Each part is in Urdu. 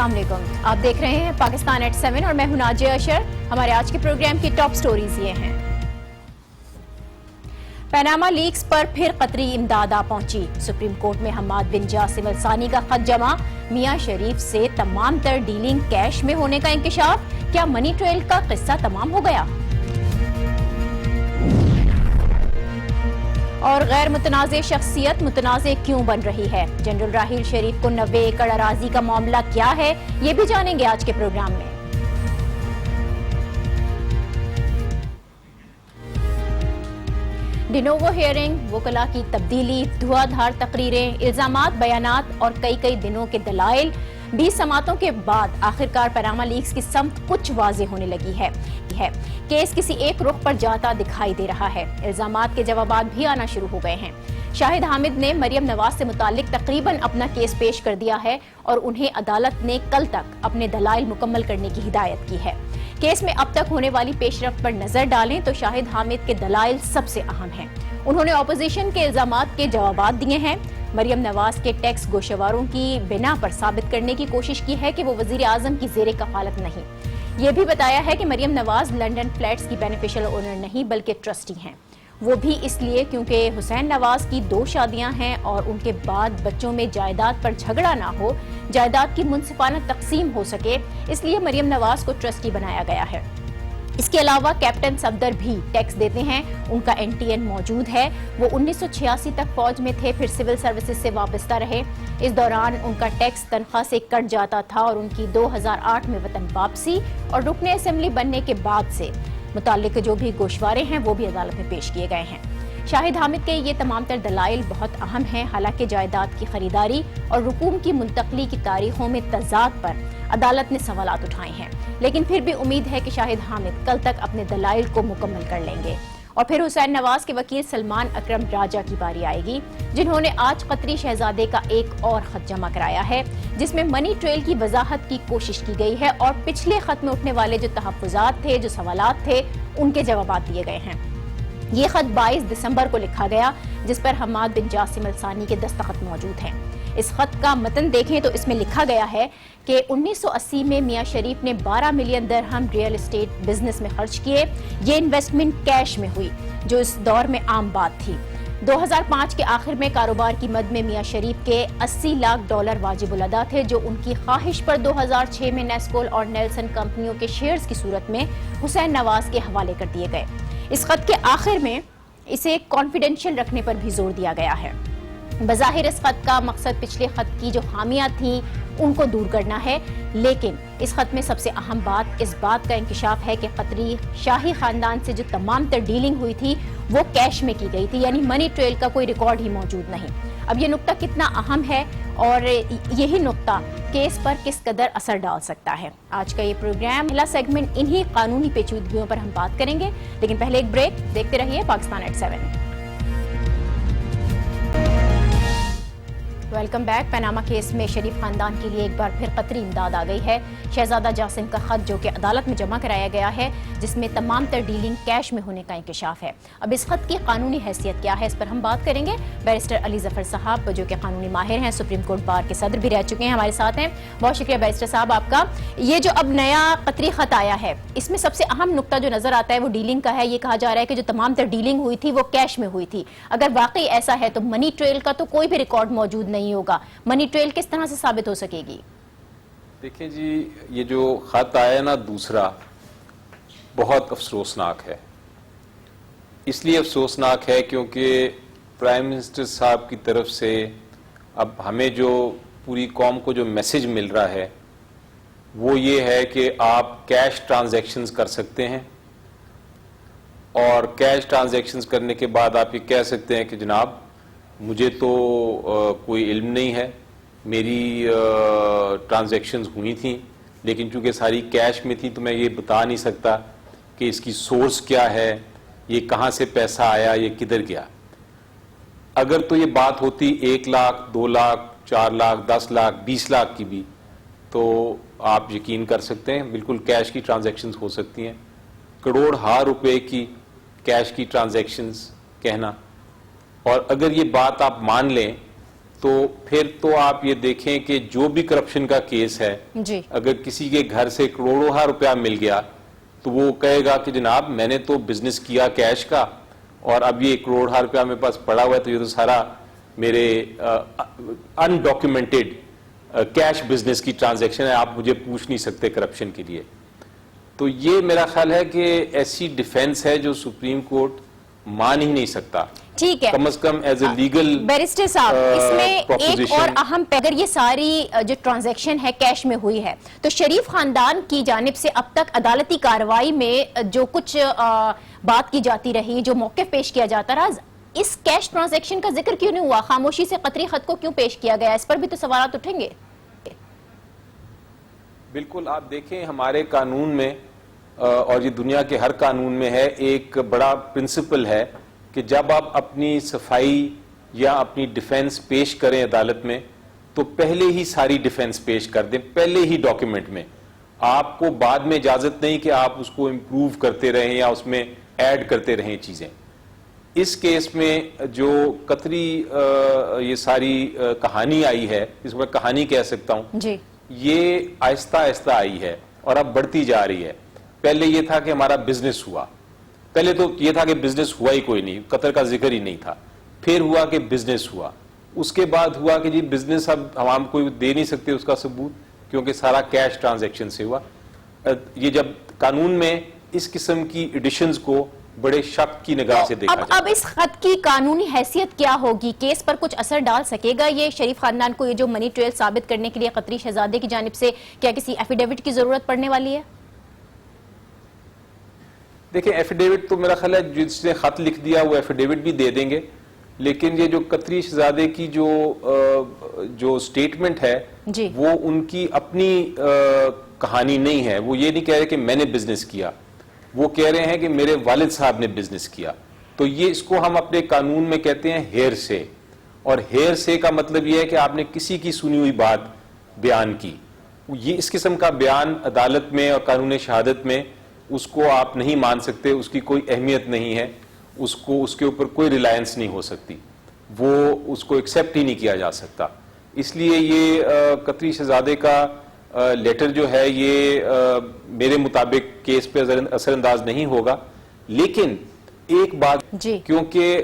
السلام علیکم، آپ دیکھ رہے ہیں پاکستان ایٹ 7 اور میں ہوں ناجیہ اشر۔ ہمارے آج کے پروگرام کی ٹاپ سٹوریز یہ ہیں۔ پاناما لیکس پر پھر قطری امداد آ پہنچی، سپریم کورٹ میں حماد بن جاسم الثانی کا خط جمع، میاں شریف سے تمام تر ڈیلنگ کیش میں ہونے کا انکشاف، کیا منی ٹریل کا قصہ تمام ہو گیا؟ اور غیر متنازع شخصیت متنازع کیوں بن رہی ہے؟ جنرل راحیل شریف کو 90 ایکڑ اراضی کا معاملہ کیا ہے، یہ بھی جانیں گے آج کے پروگرام میں۔ ڈینوو ہیئرنگ، وکلاء کی تبدیلی، دھواں دھار تقریریں، الزامات، بیانات اور کئی دنوں کے دلائل، 20 سماعتوں کے بعد آخرکار پاناما لیکس کی سمت کچھ واضح ہونے لگی ہے۔ کیس کسی ایک رخ پر جاتا دکھائی دے رہا ہے، الزامات کے جوابات بھی آنا شروع ہو گئے ہیں۔ شاہد حامد نے مریم نواز سے متعلق تقریباً اپنا کیس پیش کر دیا ہے اور انہیں عدالت نے کل تک اپنے دلائل مکمل کرنے کی ہدایت کی ہے۔ کیس میں اب تک ہونے والی پیش رفت پر نظر ڈالیں تو شاہد حامد کے دلائل سب سے اہم ہیں۔ انہوں نے اپوزیشن کے الزامات کے جوابات دیے ہیں، مریم نواز کے ٹیکس گوشواروں کی بنا پر ثابت کرنے کی کوشش کی ہے کہ وہ وزیر اعظم کی زیر کفالت نہیں۔ یہ بھی بتایا ہے کہ مریم نواز لنڈن فلیٹس کی بینیفیشل اونر نہیں بلکہ ٹرسٹی ہیں، وہ بھی اس لیے کیونکہ حسین نواز کی 2 شادیاں ہیں اور ان کے بعد بچوں میں جائیداد پر جھگڑا نہ ہو، جائیداد کی منصفانہ تقسیم ہو سکے، اس لیے مریم نواز کو ٹرسٹی بنایا گیا ہے۔ اس کے علاوہ کیپٹن صفدر بھی ٹیکس دیتے ہیں، ان کا NTN موجود ہے، وہ 1986 تک فوج میں تھے، پھر سول سروسز سے وابستہ رہے، اس دوران ان کا ٹیکس تنخواہ سے کٹ جاتا تھا اور ان کی 2008 میں وطن واپسی اور رکن اسمبلی بننے کے بعد سے متعلق جو بھی گوشوارے ہیں وہ بھی عدالت میں پیش کیے گئے ہیں۔ شاہد حامد کے یہ تمام تر دلائل بہت اہم ہیں، حالانکہ جائیداد کی خریداری اور رقوم کی منتقلی کی تاریخوں میں تضاد پر عدالت نے سوالات اٹھائے ہیں، لیکن پھر بھی امید ہے کہ شاہد حامد کل تک اپنے دلائل کو مکمل کر لیں گے۔ اور پھر حسین نواز کے وکیل سلمان اکرم راجہ کی باری آئے گی، جنہوں نے آج قطری شہزادے کا ایک اور خط جمع کرایا ہے، جس میں منی ٹریل کی وضاحت کی کوشش کی گئی ہے اور پچھلے خط میں اٹھنے والے جو تحفظات تھے، جو سوالات تھے، ان کے جوابات دیے گئے ہیں۔ یہ خط 22 دسمبر کو لکھا گیا، جس پر حماد بن جاسم الثانی کے دستخط موجود ہیں۔ اس خط کا متن دیکھیں تو اس میں لکھا گیا ہے کہ 1980 میں میاں شریف نے 12 ملین درہم ریئل اسٹیٹ بزنس میں خرچ کیے، یہ انویسٹمنٹ کیش میں ہوئی، جو اس دور میں عام بات تھی۔ 2005 کے آخر میں کاروبار کی مد میں میاں شریف کے $80 لاکھ واجب الادا تھے، جو ان کی خواہش پر 2006 میں نیسکول اور نیلسن کمپنیوں کے شیئرز کی صورت میں حسین نواز کے حوالے کر دیے گئے۔ اس خط کے آخر میں اسے کانفیڈینشیل رکھنے پر بھی زور دیا گیا ہے۔ بظاہر اس خط کا مقصد پچھلے خط کی جو خامیاں تھیں ان کو دور کرنا ہے، لیکن اس خط میں سب سے اہم بات اس بات کا انکشاف ہے کہ قطری شاہی خاندان سے جو تمام تر ڈیلنگ ہوئی تھی وہ کیش میں کی گئی تھی، یعنی منی ٹریل کا کوئی ریکارڈ ہی موجود نہیں۔ اب یہ نقطہ کتنا اہم ہے اور یہی نقطہ کیس پر کس قدر اثر ڈال سکتا ہے۔ آج کا یہ پروگرام پہلا سیگمنٹ انہی قانونی پیچیدگیوں پر ہم بات کریں گے، لیکن پہلے ایک بریک، دیکھتے رہیے Pakistan at 7۔ Welcome back. Panama case میں شریف خاندان کے لیے ایک بار پھر قطری امداد آ گئی ہے۔ شہزادہ جاسم کا خط جو کہ عدالت میں جمع کرایا گیا ہے، جس میں تمام تر ڈیلنگ کیش میں ہونے کا انکشاف ہے۔ اب اس خط کی قانونی حیثیت کیا ہے، اس پر ہم بات کریں گے۔ بیرسٹر علی ظفر صاحب جو کہ قانونی ماہر ہیں، سپریم کورٹ بار کے صدر بھی رہ چکے ہیں، ہمارے ساتھ ہیں۔ بہت شکریہ بیرسٹر صاحب آپ کا۔ یہ جو اب نیا قطری خط آیا ہے، اس میں سب سے اہم نقطہ جو نظر آتا ہے وہ ڈیلنگ کا ہے۔ یہ کہا جا رہا ہے کہ جو تمام تر ڈیلنگ ہوئی تھی وہ کیش میں ہوئی تھی۔ اگر واقعی ایسا ہے تو منی ٹریل کا تو کوئی بھی ریکارڈ موجود نہیں ہوگا، منی ٹریل کس طرح سے ثابت ہو سکے گی؟ دیکھیں جی، یہ جو خط آیا نا دوسرا، بہت افسوسناک ہے۔ اس لیے افسوسناک ہے کیونکہ پرائم منسٹر صاحب کی طرف سے اب ہمیں جو پوری قوم کو جو میسج مل رہا ہے وہ یہ ہے کہ آپ کیش ٹرانزیکشنز کر سکتے ہیں، اور کیش ٹرانزیکشنز کرنے کے بعد آپ یہ کہہ سکتے ہیں کہ جناب مجھے تو کوئی علم نہیں ہے، میری ٹرانزیکشنز ہوئی تھیں، لیکن چونکہ ساری کیش میں تھی تو میں یہ بتا نہیں سکتا کہ اس کی سورس کیا ہے، یہ کہاں سے پیسہ آیا، یہ کدھر گیا۔ اگر تو یہ بات ہوتی 1 لاکھ 2 لاکھ 4 لاکھ 10 لاکھ 20 لاکھ کی بھی، تو آپ یقین کر سکتے ہیں بالکل کیش کی ٹرانزیکشنز ہو سکتی ہیں۔ کروڑ ہار روپے کی کیش کی ٹرانزیکشنز کہنا، اور اگر یہ بات آپ مان لیں تو پھر تو آپ یہ دیکھیں کہ جو بھی کرپشن کا کیس ہے جی اگر کسی کے گھر سے کروڑوں روپیہ مل گیا تو وہ کہے گا کہ جناب میں نے تو بزنس کیا کیش کا اور اب یہ کروڑ روپیہ میرے پاس پڑا ہوا ہے تو یہ تو سارا میرے انڈاکیومنٹڈ کیش بزنس کی ٹرانزیکشن ہے, آپ مجھے پوچھ نہیں سکتے کرپشن کے لیے. تو یہ میرا خیال ہے کہ ایسی ڈیفینس ہے جو سپریم کورٹ مان ہی نہیں سکتا, ٹھیک ہے, کم از کم ایز اے لیگل. بیرسٹر صاحب اس میں ایک اور اہم, اگر یہ ساری جو ٹرانزیکشن ہے کیش میں ہوئی ہے تو شریف خاندان کی جانب سے اب تک عدالتی کارروائی میں جو کچھ بات کی جاتی رہی, جو موقف پیش کیا جاتا رہا, اس کیش ٹرانزیکشن کا ذکر کیوں نہیں ہوا؟ خاموشی سے قطری خط کو کیوں پیش کیا گیا؟ اس پر بھی تو سوالات اٹھیں گے. بالکل, آپ دیکھیں ہمارے قانون میں اور یہ دنیا کے ہر قانون میں ہے, ایک بڑا پرنسپل ہے کہ جب آپ اپنی صفائی یا اپنی ڈیفینس پیش کریں عدالت میں تو پہلے ہی ساری ڈیفینس پیش کر دیں, پہلے ہی ڈاکیومنٹ میں. آپ کو بعد میں اجازت نہیں کہ آپ اس کو امپروو کرتے رہیں یا اس میں ایڈ کرتے رہیں چیزیں. اس کیس میں جو قطری یہ ساری کہانی آئی ہے, اس کو میں کہانی کہہ سکتا ہوں, جی یہ آہستہ آہستہ آئی ہے اور اب بڑھتی جا رہی ہے. پہلے یہ تھا کہ ہمارا بزنس ہوا, پہلے تو یہ تھا کہ بزنس ہوا ہی کوئی نہیں, قطر کا ذکر ہی نہیں تھا. پھر ہوا کہ بزنس ہوا, اس کے بعد ہوا کہ جی بزنس اب ہم کوئی دے نہیں سکتے اس کا ثبوت کیونکہ سارا کیش ٹرانزیکشن سے ہوا. یہ جب قانون میں اس قسم کی ایڈیشنز کو بڑے شک کی نگاہ سے دیکھا جائے. اب اس خط کی قانونی حیثیت کیا ہوگی؟ کیس پر کچھ اثر ڈال سکے گا یہ؟ شریف خاندان کو یہ جو منی ٹریل ثابت کرنے کے لیے قطری شہزادے کی جانب سے کیا کسی ایفیڈیوٹ کی ضرورت پڑنے والی ہے؟ دیکھیں ایفیڈیوٹ تو میرا خیال ہے جس نے خط لکھ دیا وہ ایفیڈیوٹ بھی دے دیں گے, لیکن یہ جو قطری شہزادے کی جو سٹیٹمنٹ ہے جی وہ ان کی اپنی کہانی نہیں ہے. وہ یہ نہیں کہہ رہے کہ میں نے بزنس کیا, وہ کہہ رہے ہیں کہ میرے والد صاحب نے بزنس کیا. تو یہ اس کو ہم اپنے قانون میں کہتے ہیں ہیر سے, اور ہیر سے کا مطلب یہ ہے کہ آپ نے کسی کی سنی ہوئی بات بیان کی. یہ اس قسم کا بیان عدالت میں اور قانون شہادت میں اس کو آپ نہیں مان سکتے, اس کی کوئی اہمیت نہیں ہے, اس کے اوپر کوئی ریلائنس نہیں ہو سکتی, وہ اس کو ایکسیپٹ ہی نہیں کیا جا سکتا. اس لیے یہ قطری شہزادے کا لیٹر جو ہے یہ میرے مطابق کیس پہ اثر انداز نہیں ہوگا. لیکن ایک بات جی کیونکہ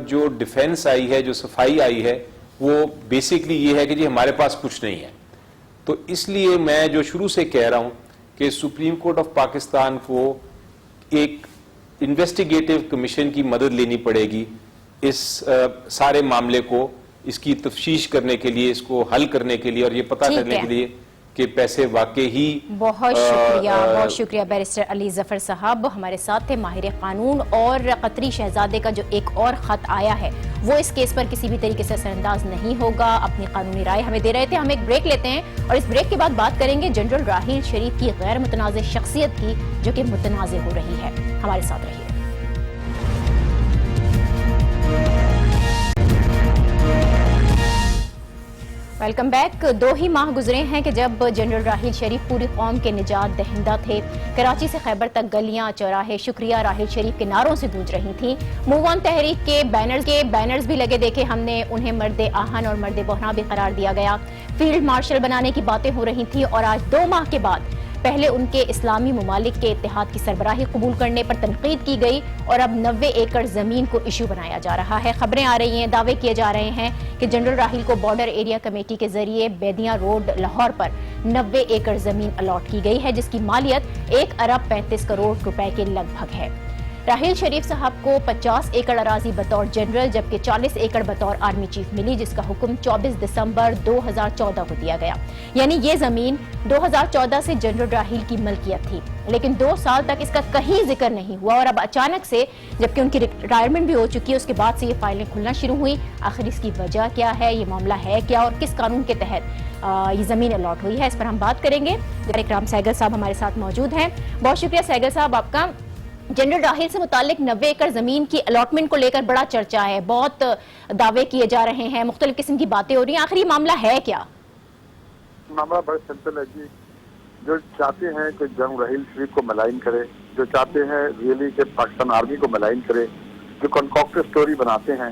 جو ڈیفینس آئی ہے, جو صفائی آئی ہے, وہ بیسکلی یہ ہے کہ جی ہمارے پاس کچھ نہیں ہے. تو اس لیے میں جو شروع سے کہہ رہا ہوں کہ سپریم کورٹ آف پاکستان کو ایک انویسٹیگیٹو کمیشن کی مدد لینی پڑے گی اس سارے معاملے کو, اس کی تفتیش کرنے کے لیے, اس کو حل کرنے کے لیے, اور یہ پتہ کرنے کے لیے کہ پیسے واقع ہی. بہت شکریہ, بہت شکریہ بیرسٹر علی ظفر صاحب ہمارے ساتھ تھے, ماہر قانون. اور قطری شہزادے کا جو ایک اور خط آیا ہے وہ اس کیس پر کسی بھی طریقے سے اثر انداز نہیں ہوگا. اپنی قانونی رائے ہمیں دے رہے تھے. ہم ایک بریک لیتے ہیں اور اس بریک کے بعد بات کریں گے جنرل راحیل شریف کی غیر متنازع شخصیت کی جو کہ متنازع ہو رہی ہے. ہمارے ساتھ رہیے. Welcome back. 2 ہی ماہ گزرے ہیں کہ جب جنرل راحیل شریف پوری قوم کے نجات دہندہ تھے. کراچی سے خیبر تک گلیاں, چوراہے شکریہ راحیل شریف کے نعروں سے گونج رہی تھیں. موو آن تحریک کے بینرز بھی لگے دیکھے ہم نے, انہیں مرد آہن اور مرد بحران بھی قرار دیا گیا. فیلڈ مارشل بنانے کی باتیں ہو رہی تھیں اور آج 2 ماہ کے بعد پہلے ان کے اسلامی ممالک کے اتحاد کی سربراہی قبول کرنے پر تنقید کی گئی اور اب 90 ایکڑ زمین کو ایشو بنایا جا رہا ہے. خبریں آ رہی ہیں, دعوے کیے جا رہے ہیں کہ جنرل راحیل کو بارڈر ایریا کمیٹی کے ذریعے بیدیاں روڈ لاہور پر 90 ایکڑ زمین الاٹ کی گئی ہے جس کی مالیت 1 ارب 35 کروڑ روپے کے لگ بھگ ہے. راحیل شریف صاحب کو 50 ایکڑ اراضی بطور جنرل جبکہ 40 ایکڑ بطور آرمی چیف ملی جس کا حکم 24 دسمبر 2014 کو دیا گیا. یعنی یہ زمین 2014 سے جنرل راحیل کی ملکیت تھی, لیکن 2 سال تک اس کا کہیں ذکر نہیں ہوا اور اب اچانک سے جبکہ ان کی ریٹائرمنٹ بھی ہو چکی ہے اس کے بعد سے یہ فائلیں کھلنا شروع ہوئی. آخر اس کی وجہ کیا ہے, یہ معاملہ ہے کیا اور کس قانون کے تحت یہ زمین الاٹ ہوئی ہے, اس پر ہم بات کریں گے. اکرام سہگل صاحب ہمارے ساتھ موجود ہیں. بہت شکریہ سہگل صاحب آپ کا. جنرل راحیل سے متعلق 90 ایکڑ زمین کی الاٹمنٹ کو لے کر بڑا چرچا ہے, بہت دعوے کیے جا رہے ہیں, مختلف قسم کی باتیں ہو رہی ہیں. آخر یہ معاملہ ہے کیا؟ معاملہ بڑا سمپل ہے جی. جو چاہتے ہیں کہ جنرل راحیل شریف کو ملائن کرے, جو چاہتے ہیں ریئلی کہ پاکستان آرمی کو ملائن کرے, جو کنکاکٹڈ سٹوری بناتے ہیں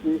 30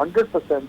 100%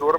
2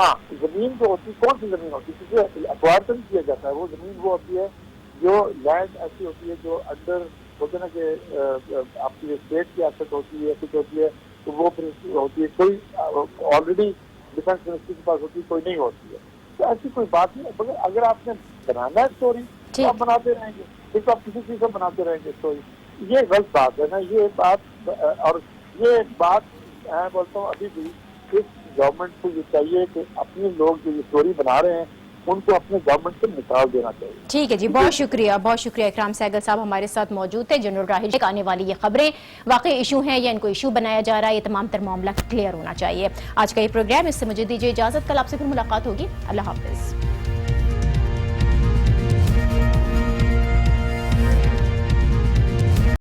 ہاں زمین جو ہوتی ہے کون سی زمین ہوتی ہے کیونکہ اکوائر تو نہیں کیا جاتا ہے، وہ زمین وہ ہوتی ہے جو لینڈ ایسی ہوتی ہے جو انڈر ہوتے نا کہ آپ کی اسٹیٹ کی ایسٹ ہوتی ہے کچھ ہوتی ہے تو وہ پھر ہوتی ہے کوئی آلریڈی ڈیفینس منسٹری کے پاس ہوتی ہے کوئی نہیں ہوتی ہے، تو ایسی کوئی بات نہیں ہے، مگر اگر آپ نے بنانا ہے اسٹوری تو آپ بناتے رہیں گے، پھر تو آپ کسی چیز کو بناتے رہیں گے اسٹوری، یہ غلط بات ہے نا، یہ بات اور یہ بات میں بولتا ہوں ابھی بھی اس گورنمنٹ کو یہ چاہیے کہ اپنے لوگ جو یہ اسٹوری بنا رہے ہیں ان کو اپنے گورنمنٹ سے نکال دینا چاہیے۔ ٹھیک ہے جی، بہت شکریہ اکرام سہگل صاحب ہمارے ساتھ موجود تھے۔ جنرل راحیل آنے والی یہ خبریں واقعی ایشو ہیں یا ان کو ایشو بنایا جا رہا ہے، یہ تمام تر معاملہ کلیئر ہونا چاہیے۔ آج کا یہ پروگرام، اس سے مجھے دیجیے اجازت، کل آپ سے پھر ملاقات ہوگی، اللہ حافظ۔